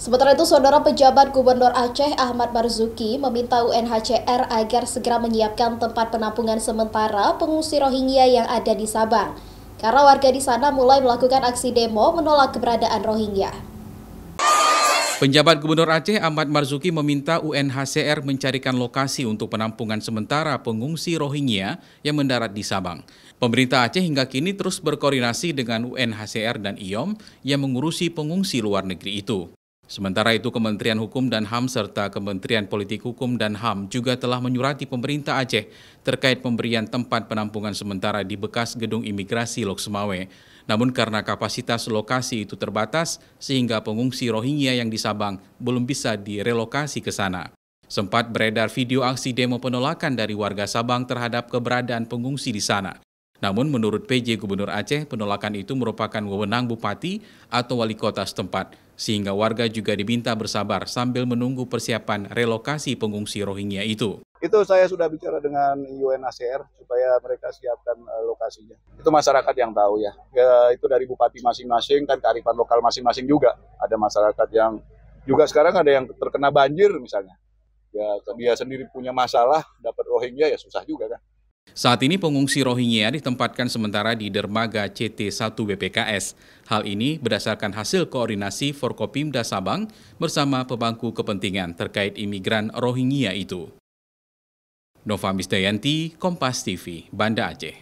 Sementara itu, Saudara Pejabat Gubernur Aceh Ahmad Marzuki meminta UNHCR agar segera menyiapkan tempat penampungan sementara pengungsi Rohingya yang ada di Sabang. Karena warga di sana mulai melakukan aksi demo menolak keberadaan Rohingya. Penjabat Gubernur Aceh Ahmad Marzuki meminta UNHCR mencarikan lokasi untuk penampungan sementara pengungsi Rohingya yang mendarat di Sabang. Pemerintah Aceh hingga kini terus berkoordinasi dengan UNHCR dan IOM yang mengurusi pengungsi luar negeri itu. Sementara itu, Kementerian Hukum dan HAM serta Kementerian Politik Hukum dan HAM juga telah menyurati pemerintah Aceh terkait pemberian tempat penampungan sementara di bekas gedung imigrasi Lok Sumawe. Namun karena kapasitas lokasi itu terbatas, sehingga pengungsi Rohingya yang di Sabang belum bisa direlokasi ke sana. Sempat beredar video aksi demo penolakan dari warga Sabang terhadap keberadaan pengungsi di sana. Namun menurut PJ Gubernur Aceh, penolakan itu merupakan wewenang Bupati atau Wali Kota setempat, sehingga warga juga diminta bersabar sambil menunggu persiapan relokasi pengungsi Rohingya itu. Itu saya sudah bicara dengan UNHCR supaya mereka siapkan lokasinya. Itu masyarakat yang tahu ya. Itu dari bupati masing-masing, kan kearifan lokal masing-masing juga. Ada masyarakat yang juga sekarang ada yang terkena banjir misalnya. Ya dia sendiri punya masalah, dapat Rohingya ya susah juga kan. Saat ini pengungsi Rohingya ditempatkan sementara di dermaga CT1 BPKS. Hal ini berdasarkan hasil koordinasi Forkopimda Sabang bersama pemangku kepentingan terkait imigran Rohingya itu. Nova Misdayanti, Kompas TV, Banda Aceh.